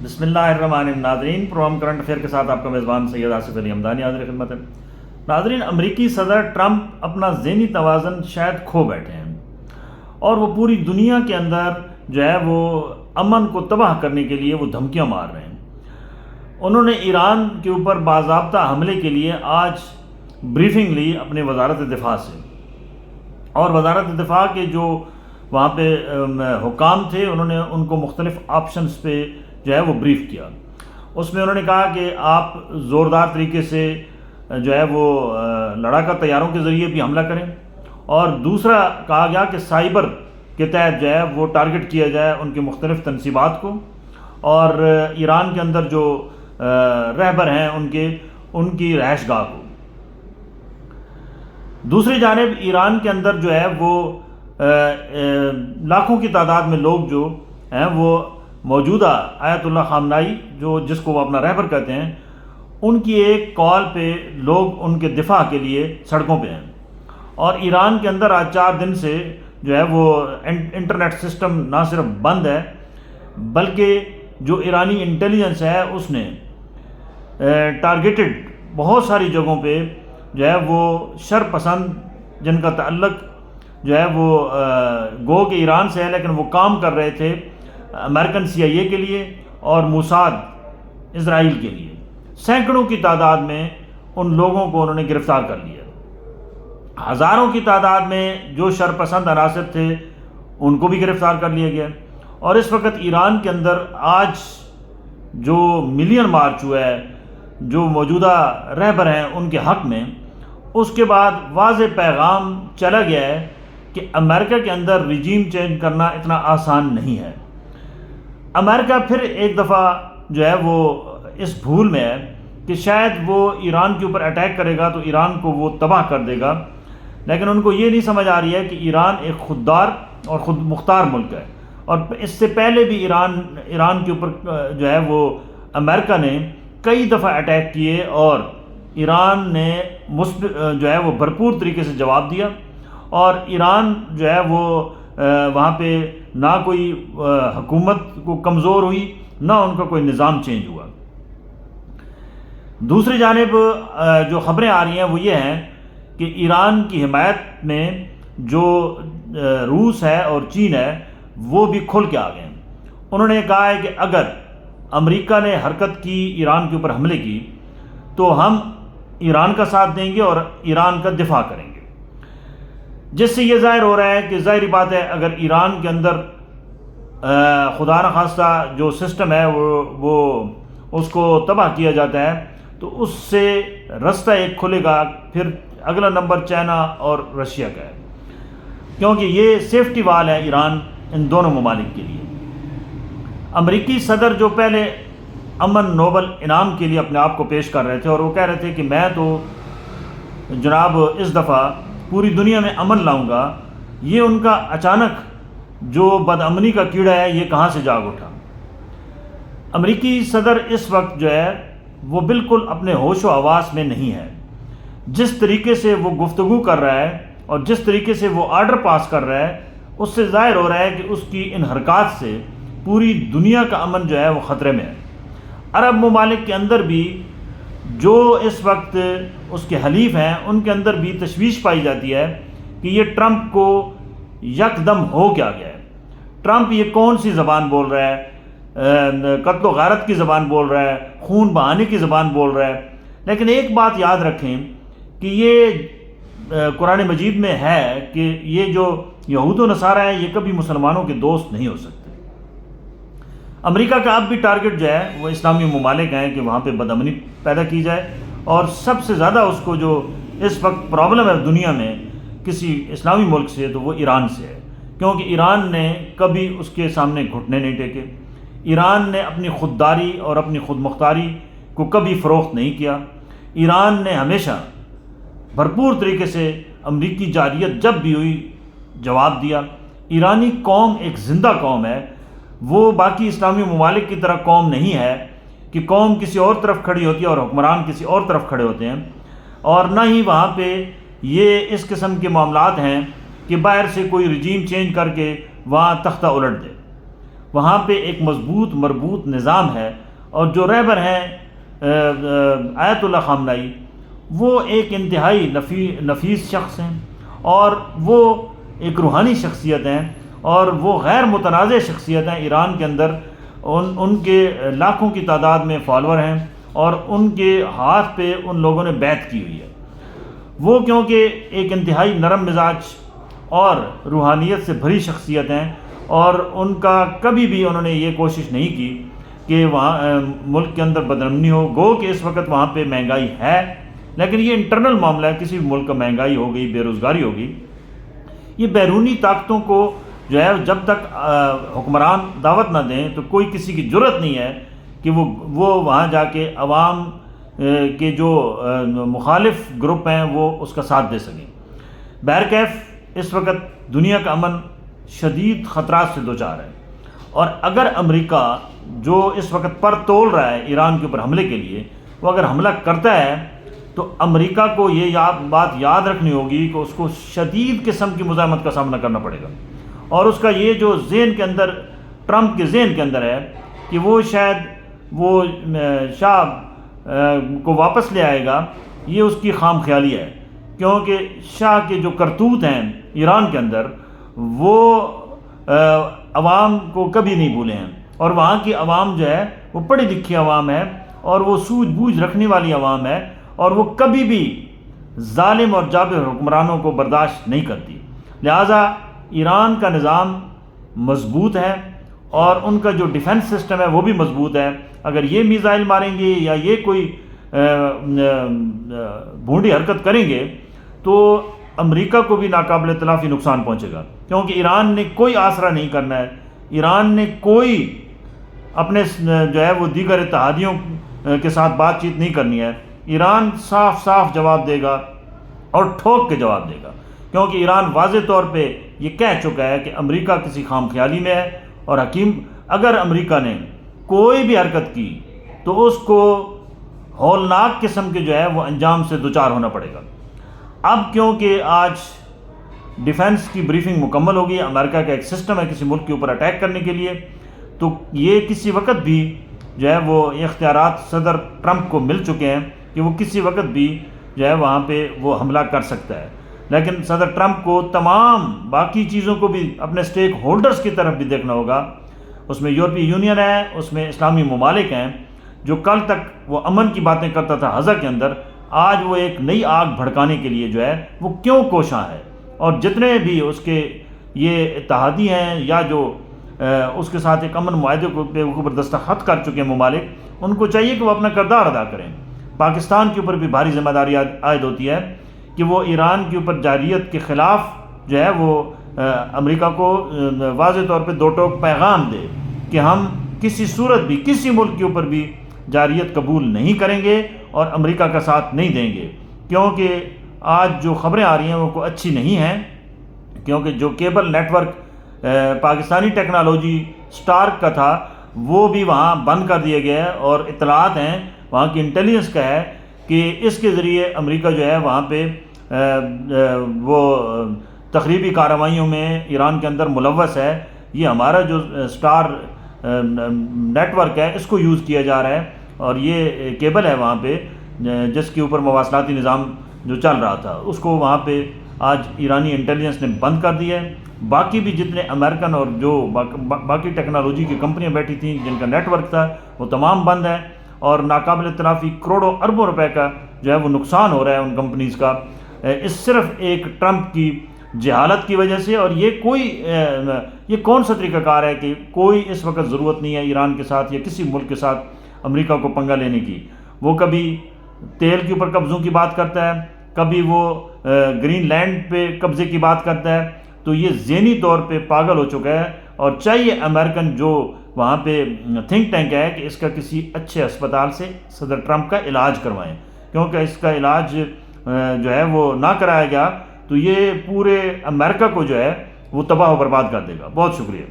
بسم اللہ الرحمن الرحیم. ناظرین، پروگرام کرنٹ افیئر کے ساتھ آپ کا میزبان سید آصف علی حمدانی حاضر خدمت ہے. ناظرین، امریکی صدر ٹرمپ اپنا ذہنی توازن شاید کھو بیٹھے ہیں اور وہ پوری دنیا کے اندر جو ہے وہ امن کو تباہ کرنے کے لیے وہ دھمکیاں مار رہے ہیں. انہوں نے ایران کے اوپر باضابطہ حملے کے لیے آج بریفنگ لی اپنے وزارت دفاع سے، اور وزارت دفاع کے جو وہاں پہ حکام تھے انہوں نے ان کو مختلف آپشنز پہ جو ہے وہ بریف کیا. اس میں انہوں نے کہا کہ آپ زوردار طریقے سے جو ہے وہ لڑاکا طیاروں کے ذریعے بھی حملہ کریں، اور دوسرا کہا گیا کہ سائبر کے تحت جو ہے وہ ٹارگٹ کیا جائے ان کی مختلف تنصیبات کو، اور ایران کے اندر جو رہبر ہیں ان کی رہائش گاہ کو. دوسری جانب ایران کے اندر جو ہے وہ لاکھوں کی تعداد میں لوگ جو ہیں وہ موجودہ آیت اللہ خامنائی جس کو وہ اپنا رہبر کہتے ہیں، ان کی ایک کال پہ لوگ ان کے دفاع کے لیے سڑکوں پہ ہیں. اور ایران کے اندر آج 4 دن سے جو ہے وہ انٹرنیٹ سسٹم نہ صرف بند ہے بلکہ جو ایرانی انٹیلیجنس ہے اس نے ٹارگیٹڈ بہت ساری جگہوں پہ جو ہے وہ شر پسند جن کا تعلق جو ہے وہ گو کہ ایران سے ہے لیکن وہ کام کر رہے تھے امریکن CIA کے لیے اور موساد اسرائیل کے لیے، سینکڑوں کی تعداد میں ان لوگوں کو انہوں نے گرفتار کر لیا. ہزاروں کی تعداد میں جو شرپسند عناصر تھے ان کو بھی گرفتار کر لیا گیا. اور اس وقت ایران کے اندر آج جو ملین مارچ ہوا ہے جو موجودہ رہبر ہیں ان کے حق میں، اس کے بعد واضح پیغام چلا گیا ہے کہ امریکہ کے اندر رجیم چینج کرنا اتنا آسان نہیں ہے. امریکہ پھر ایک دفعہ جو ہے وہ اس بھول میں ہے کہ شاید وہ ایران کے اوپر اٹیک کرے گا تو ایران کو وہ تباہ کر دے گا، لیکن ان کو یہ نہیں سمجھ آ رہی ہے کہ ایران ایک خوددار اور خود مختار ملک ہے. اور اس سے پہلے بھی ایران کے اوپر جو ہے وہ امریکہ نے کئی دفعہ اٹیک کیے اور ایران نے جو ہے وہ بھرپور طریقے سے جواب دیا، اور ایران جو ہے وہ وہاں پہ نہ کوئی حکومت کو کمزور ہوئی نہ ان کا کوئی نظام چینج ہوا. دوسری جانب جو خبریں آ رہی ہیں وہ یہ ہیں کہ ایران کی حمایت میں جو روس ہے اور چین ہے وہ بھی کھل کے آ گئے ہیں. انہوں نے کہا ہے کہ اگر امریکہ نے حرکت کی ایران کے اوپر حملے کی تو ہم ایران کا ساتھ دیں گے اور ایران کا دفاع کریں گے، جس سے یہ ظاہر ہو رہا ہے کہ ظاہری بات ہے اگر ایران کے اندر خدا نخواستہ جو سسٹم ہے وہ اس کو تباہ کیا جاتا ہے تو اس سے رستہ ایک کھلے گا. پھر اگلا نمبر چائنا اور رشیا کا ہے، کیونکہ یہ سیفٹی وال ہے ایران ان دونوں ممالک کے لیے. امریکی صدر جو پہلے امن نوبل انعام کے لیے اپنے آپ کو پیش کر رہے تھے اور وہ کہہ رہے تھے کہ میں تو جناب اس دفعہ پوری دنیا میں امن لاؤں گا، یہ ان کا اچانک جو بدامنی کا کیڑا ہے یہ کہاں سے جاگ اٹھا. امریکی صدر اس وقت جو ہے وہ بالکل اپنے ہوش و حواس میں نہیں ہے. جس طریقے سے وہ گفتگو کر رہا ہے اور جس طریقے سے وہ آرڈر پاس کر رہا ہے اس سے ظاہر ہو رہا ہے کہ اس کی ان حرکات سے پوری دنیا کا امن جو ہے وہ خطرے میں ہے. عرب ممالک کے اندر بھی جو اس وقت اس کے حلیف ہیں ان کے اندر بھی تشویش پائی جاتی ہے کہ یہ ٹرمپ کو یکدم ہو کیا گیا ہے. ٹرمپ یہ کون سی زبان بول رہا ہے؟ قتل و غارت کی زبان بول رہا ہے، خون بہانے کی زبان بول رہا ہے. لیکن ایک بات یاد رکھیں کہ یہ قرآن مجید میں ہے کہ یہ جو یہود و نصارہ ہیں یہ کبھی مسلمانوں کے دوست نہیں ہو سکتے. امریکہ کا اب بھی ٹارگٹ جو ہے وہ اسلامی ممالک ہیں کہ وہاں پہ بدامنی پیدا کی جائے، اور سب سے زیادہ اس کو جو اس وقت پرابلم ہے دنیا میں کسی اسلامی ملک سے تو وہ ایران سے ہے، کیونکہ ایران نے کبھی اس کے سامنے گھٹنے نہیں ٹیکے. ایران نے اپنی خودداری اور اپنی خود مختاری کو کبھی فروخت نہیں کیا. ایران نے ہمیشہ بھرپور طریقے سے امریکی جارحیت جب بھی ہوئی جواب دیا. ایرانی قوم ایک زندہ قوم ہے، وہ باقی اسلامی ممالک کی طرح قوم نہیں ہے کہ قوم کسی اور طرف کھڑی ہوتی ہے اور حکمران کسی اور طرف کھڑے ہوتے ہیں، اور نہ ہی وہاں پہ یہ اس قسم کے معاملات ہیں کہ باہر سے کوئی رجیم چینج کر کے وہاں تختہ الٹ دے. وہاں پہ ایک مضبوط مربوط نظام ہے، اور جو رہبر ہیں آیت اللہ خامنائی، وہ ایک انتہائی نفیس شخص ہیں، اور وہ ایک روحانی شخصیت ہیں، اور وہ غیر متنازع شخصیت ہیں ایران کے اندر۔ ان کے لاکھوں کی تعداد میں فالوور ہیں، اور ان کے ہاتھ پہ ان لوگوں نے بیعت کی ہوئی ہے۔ وہ کیونکہ ایک انتہائی نرم مزاج اور روحانیت سے بھری شخصیت ہیں، اور ان کا کبھی بھی انہوں نے یہ کوشش نہیں کی کہ وہاں ملک کے اندر بدامنی ہو۔ گو کہ اس وقت وہاں پہ مہنگائی ہے، لیکن یہ انٹرنل معاملہ ہے، کسی بھی ملک کا مہنگائی ہو گئی، بے روزگاری ہوگی، یہ بیرونی طاقتوں کو جو ہے جب تک حکمران دعوت نہ دیں تو کوئی کسی کی جرت نہیں ہے کہ وہ وہاں جا کے عوام کے جو مخالف گروپ ہیں وہ اس کا ساتھ دے سکیں۔ بہرکیف اس وقت دنیا کا امن شدید خطرات سے دوچار ہے، اور اگر امریکہ جو اس وقت پر تول رہا ہے ایران کے اوپر حملے کے لیے، وہ اگر حملہ کرتا ہے تو امریکہ کو یہ بات یاد رکھنی ہوگی کہ اس کو شدید قسم کی مزاحمت کا سامنا کرنا پڑے گا، اور اس کا یہ جو ذہن کے اندر، ٹرمپ کے ذہن کے اندر ہے کہ وہ شاید وہ شاہ کو واپس لے آئے گا، یہ اس کی خام خیالی ہے، کیونکہ شاہ کے جو کرتوت ہیں ایران کے اندر وہ عوام کو کبھی نہیں بھولے ہیں، اور وہاں کی عوام جو ہے وہ پڑھی لکھی عوام ہے، اور وہ سوجھ بوجھ رکھنے والی عوام ہے، اور وہ کبھی بھی ظالم اور جابر حکمرانوں کو برداشت نہیں کرتی۔ لہٰذا ایران کا نظام مضبوط ہے، اور ان کا جو ڈیفنس سسٹم ہے وہ بھی مضبوط ہے۔ اگر یہ میزائل ماریں گے یا یہ کوئی بھونڈی حرکت کریں گے تو امریکہ کو بھی ناقابل تلافی نقصان پہنچے گا، کیونکہ ایران نے کوئی آسرا نہیں کرنا ہے، ایران نے کوئی اپنے جو ہے وہ دیگر اتحادیوں کے ساتھ بات چیت نہیں کرنی ہے۔ ایران صاف صاف جواب دے گا، اور ٹھوک کے جواب دے گا، کیونکہ ایران واضح طور پہ یہ کہہ چکا ہے کہ امریکہ کسی خام خیالی میں ہے، اور اگر امریکہ نے کوئی بھی حرکت کی تو اس کو ہولناک قسم کے جو ہے وہ انجام سے دوچار ہونا پڑے گا۔ اب کیونکہ آج ڈیفنس کی بریفنگ مکمل ہوگی، امریکہ کا ایک سسٹم ہے کسی ملک کے اوپر اٹیک کرنے کے لیے، تو یہ کسی وقت بھی جو ہے وہ اختیارات صدر ٹرمپ کو مل چکے ہیں کہ وہ کسی وقت بھی جو ہے وہاں پہ وہ حملہ کر سکتا ہے۔ لیکن صدر ٹرمپ کو تمام باقی چیزوں کو بھی اپنے سٹیک ہولڈرز کی طرف بھی دیکھنا ہوگا۔ اس میں یورپی یونین ہے، اس میں اسلامی ممالک ہیں، جو کل تک وہ امن کی باتیں کرتا تھا حزا کے اندر، آج وہ ایک نئی آگ بھڑکانے کے لیے جو ہے وہ کیوں کوشاں ہے۔ اور جتنے بھی اس کے یہ اتحادی ہیں یا جو اس کے ساتھ ایک امن معاہدے پہ اوپر دستخط کر چکے ممالک، ان کو چاہیے کہ وہ اپنا کردار ادا کریں۔ پاکستان کے اوپر بھی بھاری ذمہ داری عائد ہوتی ہے کہ وہ ایران کے اوپر جارحیت کے خلاف جو ہے وہ امریکہ کو واضح طور پہ دو ٹوک پیغام دے کہ ہم کسی صورت بھی کسی ملک کے اوپر بھی جارحیت قبول نہیں کریں گے اور امریکہ کا ساتھ نہیں دیں گے، کیونکہ آج جو خبریں آ رہی ہیں وہ کوئی اچھی نہیں ہیں، کیونکہ جو کیبل نیٹ ورک پاکستانی ٹیکنالوجی اسٹارک کا تھا وہ بھی وہاں بند کر دیا گیا ہے، اور اطلاعات ہیں وہاں کی انٹیلیجنس کا ہے کہ اس کے ذریعے امریکہ جو ہے وہاں پہ وہ تخریبی کارروائیوں میں ایران کے اندر ملوث ہے۔ یہ ہمارا جو اسٹار نیٹ ورک ہے اس کو یوز کیا جا رہا ہے، اور یہ کیبل ہے وہاں پہ جس کے اوپر مواصلاتی نظام جو چل رہا تھا اس کو وہاں پہ آج ایرانی انٹیلیجنس نے بند کر دیا ہے۔ باقی بھی جتنے امریکن اور جو باقی ٹیکنالوجی کی کمپنیاں بیٹھی تھیں جن کا نیٹ ورک تھا وہ تمام بند ہیں، اور ناقابل تلافی کروڑوں اربوں روپے کا جو ہے وہ نقصان ہو رہا ہے ان کمپنیز کا، اس صرف ایک ٹرمپ کی جہالت کی وجہ سے۔ اور یہ کون سا طریقہ کار ہے کہ کوئی اس وقت ضرورت نہیں ہے ایران کے ساتھ یا کسی ملک کے ساتھ امریکہ کو پنگا لینے کی۔ وہ کبھی تیل کے اوپر قبضوں کی بات کرتا ہے، کبھی وہ گرین لینڈ پہ قبضے کی بات کرتا ہے، تو یہ ذہنی طور پہ پاگل ہو چکا ہے، اور چاہیے امریکن جو وہاں پہ تھنک ٹینک ہے کہ اس کا کسی اچھے اسپتال سے صدر ٹرمپ کا علاج کروائیں، کیونکہ اس کا علاج جو ہے وہ نہ کرایا گیا تو یہ پورے امریکہ کو جو ہے وہ تباہ و برباد کر دے گا۔ بہت شکریہ۔